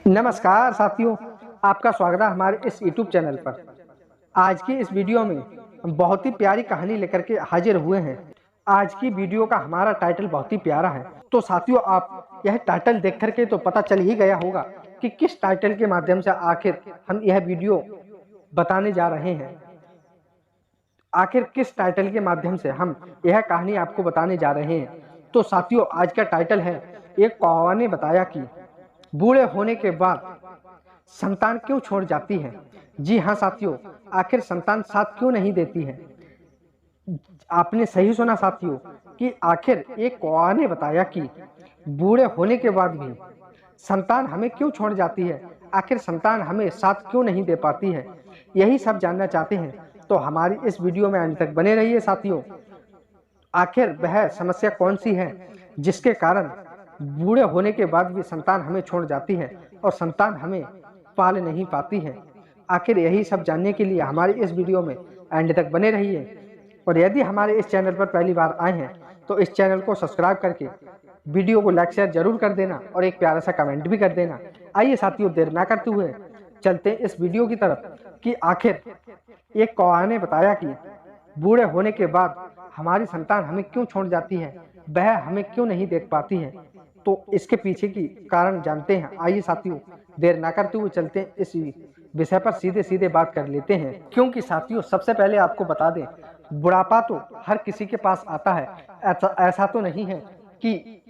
नमस्कार साथियों, आपका स्वागत है हमारे इस YouTube चैनल पर। आज की इस वीडियो में हम बहुत ही प्यारी कहानी लेकर के हाजिर हुए हैं। आज की वीडियो का हमारा टाइटल बहुत ही प्यारा है। तो साथियों, आप यह टाइटल देख करके तो पता चल ही गया होगा कि किस टाइटल के माध्यम से आखिर हम यह वीडियो बताने जा रहे हैं। आखिर किस टाइटल के माध्यम से हम यह कहानी आपको बताने जा रहे हैं। तो साथियों, आज का टाइटल है, एक कौवा ने बताया कि बूढ़े होने के बाद संतान क्यों छोड़ जाती है। जी हाँ साथियों, आखिर संतान साथ क्यों नहीं देती है। आपने सही सुना साथियों कि आखिर एक कौवा ने बताया कि बूढ़े होने के बाद भी संतान हमें क्यों छोड़ जाती है। आखिर संतान हमें साथ क्यों नहीं दे पाती है। यही सब जानना चाहते हैं तो हमारी इस वीडियो में अंत तक बने रहिए साथियों। आखिर वह समस्या कौन सी है जिसके कारण बूढ़े होने के बाद भी संतान हमें छोड़ जाती है और संतान हमें पाल नहीं पाती है। आखिर यही सब जानने के लिए हमारी इस वीडियो में एंड तक बने रहिए। और यदि हमारे इस चैनल पर पहली बार आए हैं तो इस चैनल को सब्सक्राइब करके वीडियो को लाइक शेयर जरूर कर देना और एक प्यारा सा कमेंट भी कर देना। आइए साथियों, देर ना करते हुए चलते हैं इस वीडियो की तरफ कि आखिर एक कौवा ने बताया कि बूढ़े होने के बाद हमारी संतान हमें क्यों छोड़ जाती है, वह हमें क्यों नहीं देख पाती है। तो इसके पीछे की कारण जानते हैं। आइए साथियों, देर ना करते हुए चलते हैं इस विषय पर सीधे सीधे बात कर लेते हैं। क्योंकि साथियों, सबसे पहले आपको बता दें, बुढ़ापा तो हर किसी के पास आता है। ऐसा तो नहीं है कि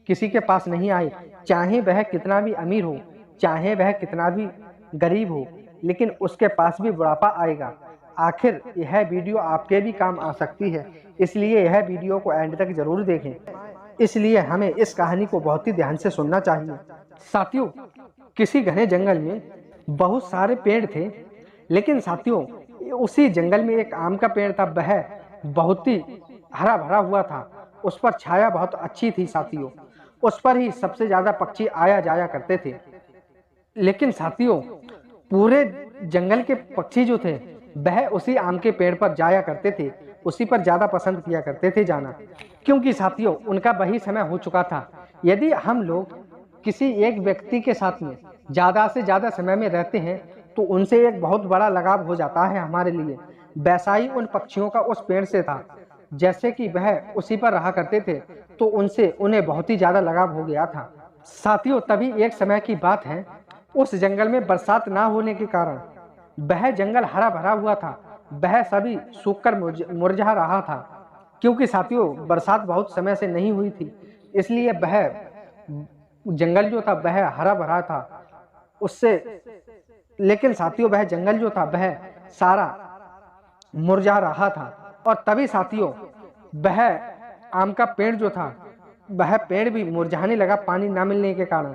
किसी के पास नहीं आए। चाहे वह कितना भी अमीर हो, चाहे वह कितना भी गरीब हो, लेकिन उसके पास भी बुढ़ापा आएगा। आखिर यह वीडियो आपके भी काम आ सकती है, इसलिए यह वीडियो को एंड तक जरूर देखें। इसलिए हमें इस कहानी को बहुत ही ध्यान से सुनना चाहिए। साथियों, किसी घने जंगल में बहुत सारे पेड़ थे, लेकिन साथियों उसी जंगल में एक आम का पेड़ था। वह बहुत ही हरा भरा हुआ था, उस पर छाया बहुत अच्छी थी साथियों। उस पर ही सबसे ज्यादा पक्षी आया जाया करते थे। लेकिन साथियों, पूरे जंगल के पक्षी जो थे वह उसी आम के पेड़ पर जाया करते थे, उसी पर ज्यादा पसंद किया करते थे जाना। क्योंकि साथियों उनका वही समय हो चुका था। यदि हम लोग किसी एक व्यक्ति के साथ में ज्यादा से ज्यादा समय में रहते हैं तो उनसे एक बहुत बड़ा लगाव हो जाता है हमारे लिए। वैसा ही उन पक्षियों का उस पेड़ से था। जैसे कि वह उसी पर रहा करते थे तो उनसे उन्हें बहुत ही ज्यादा लगाव हो गया था। साथियों, तभी एक समय की बात है, उस जंगल में बरसात ना होने के कारण वह जंगल हरा भरा हुआ था, वह सभी सूखकर मुरझा रहा था। क्योंकि साथियों बरसात बहुत समय से नहीं हुई थी, इसलिए वह जंगल जो था वह हरा भरा था उससे। लेकिन साथियों वह जंगल जो था वह सारा मुरझा रहा था। और तभी साथियों वह आम का पेड़ जो था वह पेड़ भी मुरझाने लगा पानी ना मिलने के कारण।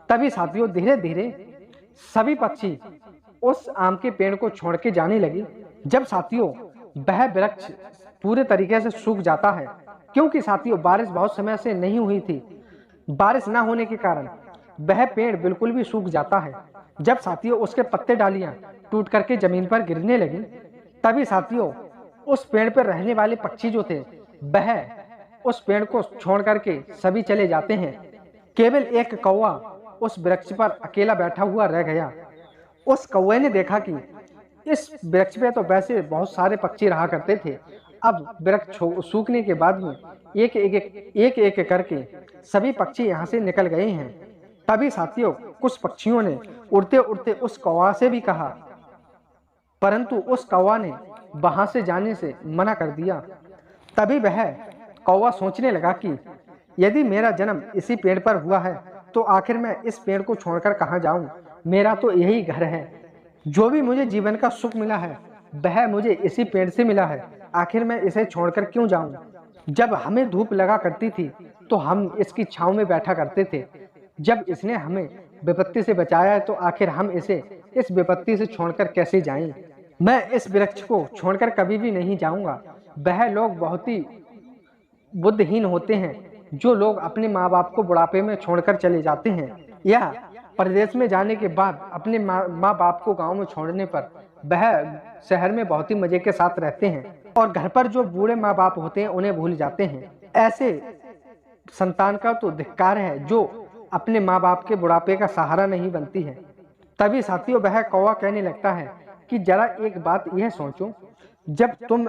तभी साथियों धीरे धीरे सभी पक्षी उस आम के पेड़ को छोड़ के जाने लगे। जब साथियों वह वृक्ष पूरे तरीके से सूख जाता है, क्योंकि साथियों बारिश बहुत समय से नहीं हुई थी, बारिश ना होने के कारण वह पेड़ बिल्कुल भी सूख जाता है। जब साथियों उसके पत्ते डालियां टूट करके जमीन पर गिरने लगी, तभी साथियों उस पेड़ पर रहने वाले पक्षी जो थे वह उस पेड़ को छोड़ करके सभी चले जाते हैं। केवल एक कौवा उस वृक्ष पर अकेला बैठा हुआ रह गया। उस कौवे ने देखा कि इस वृक्ष पे तो वैसे बहुत सारे पक्षी रहा करते थे, अब वृक्ष सूखने के बाद में एक एक करके सभी पक्षी यहाँ से निकल गए हैं। तभी साथियों कुछ पक्षियों ने उड़ते उड़ते उस कौवा से भी कहा, परंतु उस कौवा ने वहां से जाने से मना कर दिया। तभी वह कौवा सोचने लगा कि यदि मेरा जन्म इसी पेड़ पर हुआ है तो आखिर मैं इस पेड़ को छोड़कर कहाँ जाऊं। मेरा तो यही घर है, जो भी मुझे जीवन का सुख मिला है वह मुझे इसी पेड़ से मिला है, आखिर मैं इसे छोड़कर क्यों जाऊं। जब हमें धूप लगा करती थी तो हम इसकी छांव में बैठा करते थे, जब इसने हमें विपत्ति से बचाया है तो आखिर हम इसे इस विपत्ति से छोड़कर कैसे जाएं। मैं इस वृक्ष को छोड़कर कभी भी नहीं जाऊंगा। वह लोग बहुत ही बुद्धिहीन होते हैं जो लोग अपने माँ बाप को बुढ़ापे में छोड़कर चले जाते हैं, या प्रदेश में जाने के बाद अपने माँ बाप को गांव में छोड़ने पर वह शहर में बहुत ही मजे के साथ रहते हैं और घर पर जो बूढ़े माँ बाप होते हैं उन्हें भूल जाते हैं। ऐसे संतान का तो धिक्कार है जो अपने माँ बाप के बुढ़ापे का सहारा नहीं बनती है। तभी साथियों वह कौवा कहने लगता है कि जरा एक बात यह सोचो, जब तुम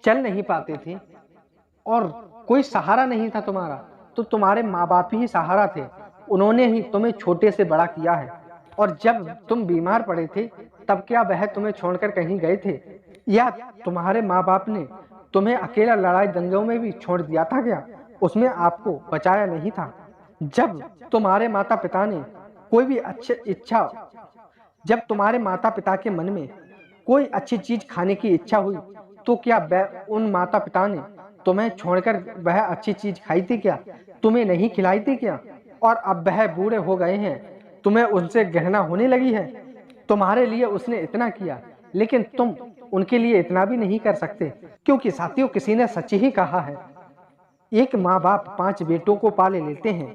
चल नहीं पाते थे और कोई सहारा नहीं था तुम्हारा, तो तुम्हारे माँ बाप ही सहारा थे। उन्होंने ही तुम्हें छोटे से बड़ा किया है। और जब तुम बीमार पड़े थे तब क्या वह तुम्हें छोड़कर कहीं गए थे, या तुम्हारे माँ बाप ने तुम्हें अकेला लड़ाई दंगों में भी छोड़ दिया था क्या? उसमें आपको बचाया नहीं था। जब तुम्हारे माता पिता ने कोई भी अच्छी इच्छा जब तुम्हारे माता पिता के मन में कोई अच्छी चीज खाने की इच्छा हुई, तो क्या उन माता पिता ने तुम्हें छोड़कर वह अच्छी चीज खाई थी क्या? तुम्हें नहीं खिलाई थी क्या? और अब वह बूढ़े हो गए हैं, तुम्हें उनसे घृणा होने लगी है। तुम्हारे लिए उसने इतना किया, लेकिन तुम उनके लिए इतना भी नहीं कर सकते। क्योंकि साथियों, किसी ने सच ही कहा है, एक माँ बाप 5 बेटों को पाले लेते हैं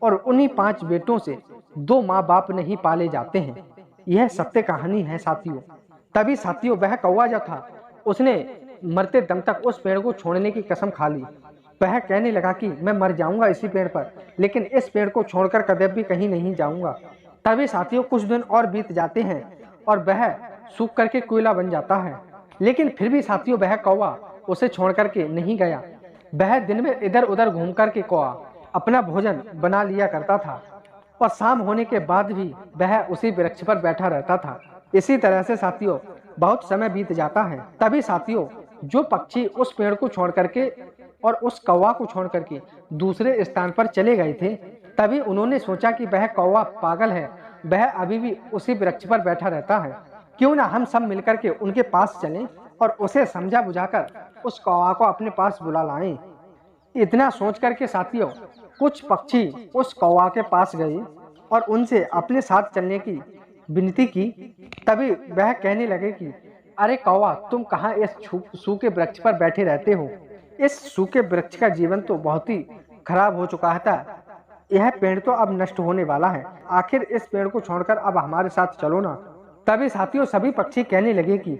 और उन्हीं 5 बेटों से 2 माँ बाप नहीं पाले जाते हैं। यह सत्य कहानी है साथियों। तभी साथियों वह कौवा जो था, उसने मरते दम तक उस पेड़ को छोड़ने की कसम खा ली। वह कहने लगा कि मैं मर जाऊंगा इसी पेड़ पर, लेकिन इस पेड़ को छोड़कर कभी भी कहीं नहीं जाऊंगा। तभी साथियों कुछ दिन और बीत जाते हैं और वह सूख करके कोयला बन जाता है। लेकिन फिर भी साथियों वह कौवा उसे छोड़ करके नहीं गया। वह दिन में इधर उधर घूम करके कौवा अपना भोजन बना लिया करता था और शाम होने के बाद भी वह उसी वृक्ष पर बैठा रहता था। इसी तरह से साथियों बहुत समय बीत जाता है। तभी साथियों जो पक्षी उस पेड़ को छोड़ करके और उस कौवा को छोड़ करके दूसरे स्थान पर चले गए थे, तभी उन्होंने सोचा कि वह कौवा पागल है, वह अभी भी उसी वृक्ष पर बैठा रहता है। क्यों ना हम सब मिलकर के उनके पास चलें और उसे समझा बुझाकर उस कौवा को अपने पास बुला लाएं। इतना सोच करके साथियों कुछ पक्षी उस कौवा के पास गए और उनसे अपने साथ चलने की विनती की। तभी वह कहने लगे कि अरे कौवा, तुम कहाँ इस सूखे वृक्ष पर बैठे रहते हो? इस सूखे वृक्ष का जीवन तो बहुत ही खराब हो चुका था। यह पेड़ तो अब नष्ट होने वाला है। आखिर इस पेड़ को छोड़कर अब हमारे साथ चलो ना। तभी साथियों सभी पक्षी कहने लगे कि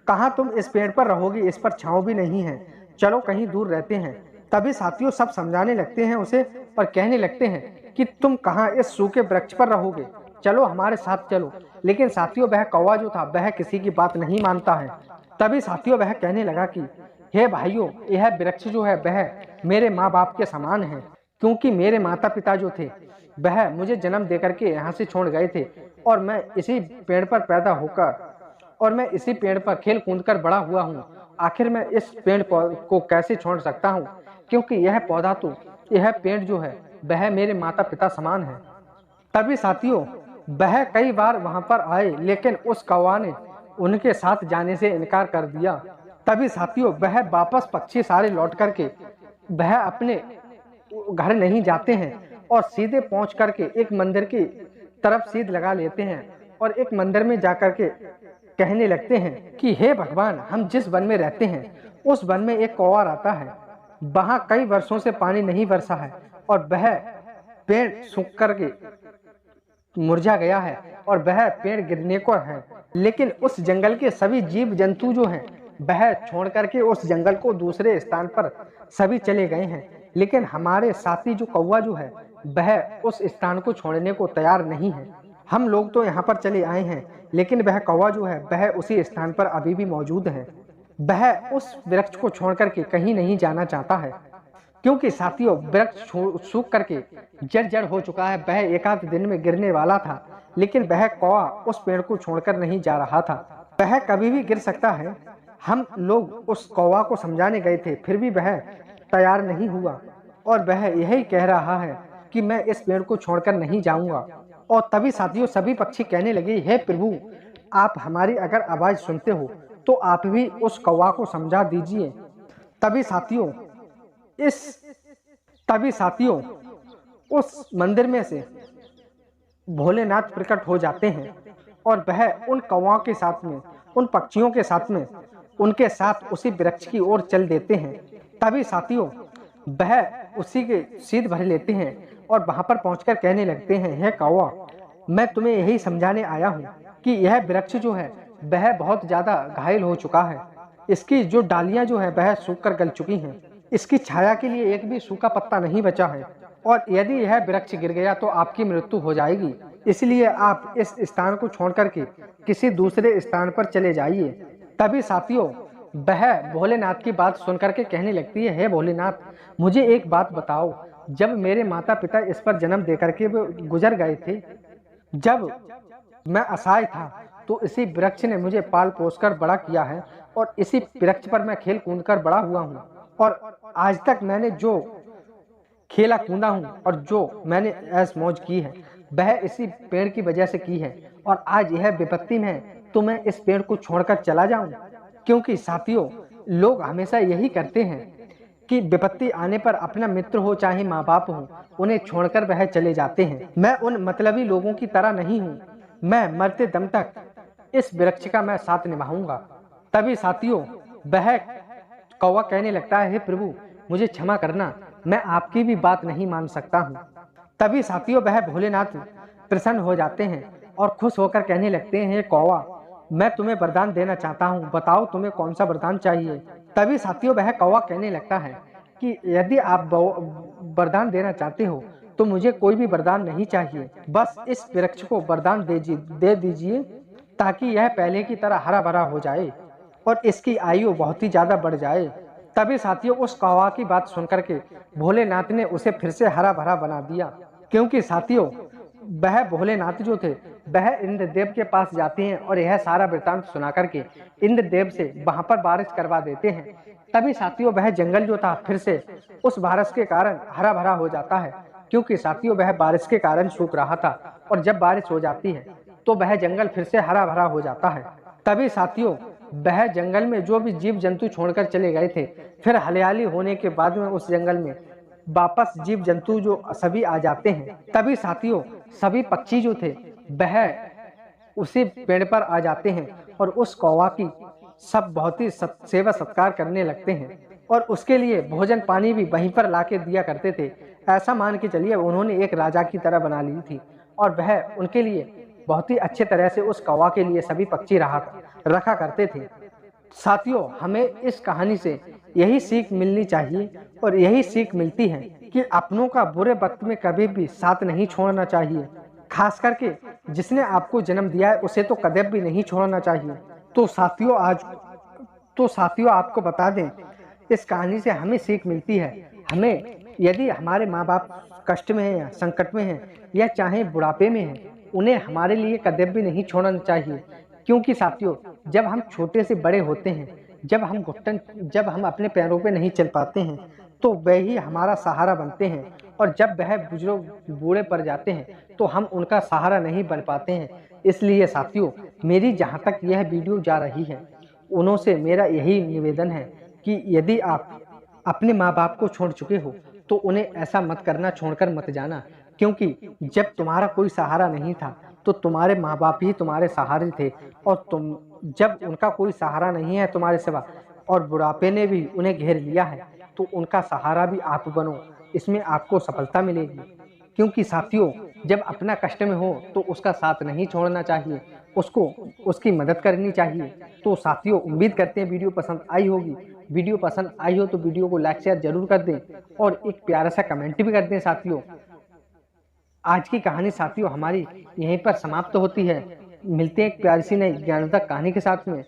कहाँ तुम इस पेड़ पर रहोगे, इस पर छांव भी नहीं है, चलो कहीं दूर रहते हैं। तभी साथियों सब समझाने लगते हैं उसे और कहने लगते हैं कि तुम कहाँ इस सूखे वृक्ष पर रहोगे, चलो हमारे साथ चलो। लेकिन साथियों वह कौवा जो था वह किसी की बात नहीं मानता है। तभी साथियों वह कहने लगा कि हे भाइयों, यह वृक्ष जो है वह मेरे माँ बाप के समान है, क्योंकि मेरे माता पिता जो थे वह मुझे जन्म देकर के यहाँ से छोड़ गए थे और मैं इसी पेड़ पर पैदा होकर और मैं इसी पेड़ पर खेल कूद कर बड़ा हुआ हूँ। आखिर मैं इस पेड़ को कैसे छोड़ सकता हूँ, क्योंकि यह पेड़ जो है वह मेरे माता पिता समान है। तभी साथियों वह कई बार वहां पर आए, लेकिन उस कौवा ने उनके साथ जाने से इनकार कर दिया। तभी साथियों वह वापस पक्षी सारे लौट करके वह अपने घर नहीं जाते हैं और सीधे पहुंच करके एक मंदिर की तरफ सीध लगा लेते हैं और एक मंदिर में जाकर के कहने लगते हैं कि हे भगवान, हम जिस वन में रहते हैं उस वन में एक कौवा रहता है। वहां कई वर्षों से पानी नहीं बरसा है और वह पेड़ सूख करके मुरझा गया है और वह पेड़ गिरने को है। लेकिन उस जंगल के सभी जीव जंतु जो हैं वह छोड़ करके उस जंगल को दूसरे स्थान पर सभी चले गए हैं। लेकिन हमारे साथी जो कौवा जो है वह उस स्थान को छोड़ने को तैयार नहीं है। हम लोग तो यहाँ पर चले आए हैं, लेकिन वह कौवा जो है वह उसी स्थान पर अभी भी मौजूद है। वह उस वृक्ष को छोड़ करके कहीं नहीं जाना चाहता है, क्योंकि साथियों वृक्ष सूख करके जर्जर हो चुका है। वह एक आध दिन में गिरने वाला था, लेकिन वह कौवा उस पेड़ को छोड़कर नहीं जा रहा था। वह कभी भी गिर सकता है। हम लोग उस कौवा को समझाने गए थे, फिर भी वह तैयार नहीं हुआ और वह यही कह रहा है कि मैं इस पेड़ को छोड़कर नहीं जाऊंगा। और तभी साथियों सभी पक्षी कहने लगे, हे प्रभु, आप हमारी अगर आवाज सुनते हो तो आप भी उस कौवा को समझा दीजिए। तभी साथियों उस मंदिर में से भोलेनाथ प्रकट हो जाते हैं और वह उन कौवाओं के साथ में, उन पक्षियों के साथ में, उनके साथ उसी वृक्ष की ओर चल देते हैं। तभी साथियों वह उसी के सीध भर लेते हैं और वहां पर पहुंचकर कहने लगते हैं, हे कौवा, मैं तुम्हें यही समझाने आया हूं कि यह वृक्ष जो है वह बहुत ज्यादा घायल हो चुका है। इसकी जो डालियां जो है वह सूख कर गल चुकी हैं। इसकी छाया के लिए एक भी सूखा पत्ता नहीं बचा है। और यदि यह वृक्ष गिर गया तो आपकी मृत्यु हो जाएगी। इसलिए आप इस स्थान को छोड़ करके किसी दूसरे स्थान पर चले जाइए। तभी साथियों वह भोलेनाथ की बात सुनकर के कहने लगती है, हे भोलेनाथ, मुझे एक बात बताओ, जब मेरे माता पिता इस पर जन्म दे करके वो गुजर गए थे, जब मैं असहाय था, तो इसी वृक्ष ने मुझे पाल पोस कर बड़ा किया है और इसी वृक्ष पर मैं खेल कूद कर बड़ा हुआ हूँ। और आज तक मैंने जो खेला कूदा हूँ और जो मैंने ऐश मौज की है वह इसी पेड़ की वजह से की है। और आज यह विपत्ति में है तो मैं इस पेड़ को छोड़कर चला जाऊं? क्योंकि साथियों लोग हमेशा यही करते हैं कि विपत्ति आने पर अपना मित्र हो चाहे माँ बाप हो, उन्हें छोड़कर वह चले जाते हैं। मैं उन मतलबी लोगों की तरह नहीं हूँ। मैं मरते दम तक इस वृक्ष का मैं साथ निभाऊंगा। तभी साथियों वह कौवा कहने लगता है, हे प्रभु, मुझे क्षमा करना, मैं आपकी भी बात नहीं मान सकता हूँ। तभी साथियों वह भोलेनाथ प्रसन्न हो जाते हैं और खुश होकर कहने लगते हैं, हे कौवा, मैं तुम्हें वरदान देना चाहता हूँ, बताओ तुम्हें कौन सा वरदान चाहिए। तभी साथियों वह कौवा कहने लगता है कि यदि आप वरदान देना चाहते हो तो मुझे कोई भी वरदान नहीं चाहिए, बस इस वृक्ष को वरदान दे दीजिए ताकि यह पहले की तरह हरा भरा हो जाए और इसकी आयु बहुत ही ज्यादा बढ़ जाए। तभी साथियों उस कौवा की बात सुनकर के भोलेनाथ ने उसे फिर से हरा भरा बना दिया। क्योंकि साथियों वह भोलेनाथ जो थे वह इंद्रदेव के पास जाते हैं और यह सारा वृतांत सुना करके इंद्रदेव से वहां पर बारिश करवा देते हैं। तभी साथियों वह जंगल जो था फिर से उस बारिश के कारण हरा भरा हो जाता है। क्योंकि साथियों वह बारिश के कारण सूख रहा था और जब बारिश हो जाती है तो वह जंगल फिर से हरा भरा हो जाता है। तभी साथियों वह जंगल में जो भी जीव जंतु छोड़कर चले गए थे, फिर हरियाली होने के बाद में उस जंगल में वापस जीव जंतु जो सभी आ जाते हैं। तभी साथियों सभी पक्षी जो थे वह उसी पेड़ पर आ जाते हैं और उस कौवा की सब बहुत ही सेवा सत्कार करने लगते हैं और उसके लिए भोजन पानी भी वहीं पर लाके दिया करते थे। ऐसा मान के चलिए उन्होंने एक राजा की तरह बना ली थी और वह उनके लिए बहुत ही अच्छे तरह से उस कौवा के लिए सभी पक्षी रखा करते थे। साथियों हमें इस कहानी से यही सीख मिलनी चाहिए और यही सीख मिलती है कि अपनों का बुरे वक्त में कभी भी साथ नहीं छोड़ना चाहिए। खास करके जिसने आपको जन्म दिया है उसे तो कदम भी नहीं छोड़ना चाहिए। तो साथियों आपको बता दें, इस कहानी से हमें सीख मिलती है, हमें यदि हमारे माँ बाप कष्ट में हैं या संकट में हैं या चाहे बुढ़ापे में हैं, उन्हें हमारे लिए कदम भी नहीं छोड़ना चाहिए। क्योंकि साथियों जब हम छोटे से बड़े होते हैं, जब हम अपने पैरों पे नहीं चल पाते हैं तो वह ही हमारा सहारा बनते हैं और जब वह बुजुर्ग बूढ़े पड़ जाते हैं तो हम उनका सहारा नहीं बन पाते हैं। इसलिए साथियों मेरी जहाँ तक यह वीडियो जा रही है उन्हों से मेरा यही निवेदन है कि यदि आप अपने माँ बाप को छोड़ चुके हो तो उन्हें ऐसा मत करना, छोड़कर मत जाना। क्योंकि जब तुम्हारा कोई सहारा नहीं था तो तुम्हारे माँ बाप ही तुम्हारे सहारे थे और तुम जब उनका कोई सहारा नहीं है तुम्हारे सिवा और बुढ़ापे ने भी उन्हें घेर लिया है तो उनका सहारा भी आप बनो, इसमें आपको सफलता मिलेगी। क्योंकि साथियों जब अपना कष्ट में हो तो उसका साथ नहीं छोड़ना चाहिए, उसको उसकी मदद करनी चाहिए। तो साथियों उम्मीद करते हैं वीडियो पसंद आई होगी। वीडियो पसंद आई हो तो वीडियो को लाइक शेयर जरूर कर दें और एक प्यारा सा कमेंट भी कर दें। साथियों आज की कहानी साथियों हमारी यहीं पर समाप्त होती है। मिलते हैं एक प्यारी सी नई ज्ञानवर्धक कहानी के साथ में।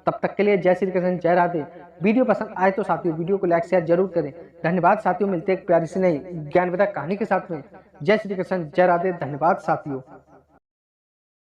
तब तक के लिए जय श्री कृष्ण, जय राधे। वीडियो पसंद आए तो साथियों वीडियो को लाइक शेयर जरूर करें। धन्यवाद साथियों, मिलते हैं एक प्यारी सी नई ज्ञानवर्धक कहानी के साथ में। जय श्री कृष्ण, जय राधे। धन्यवाद साथियों।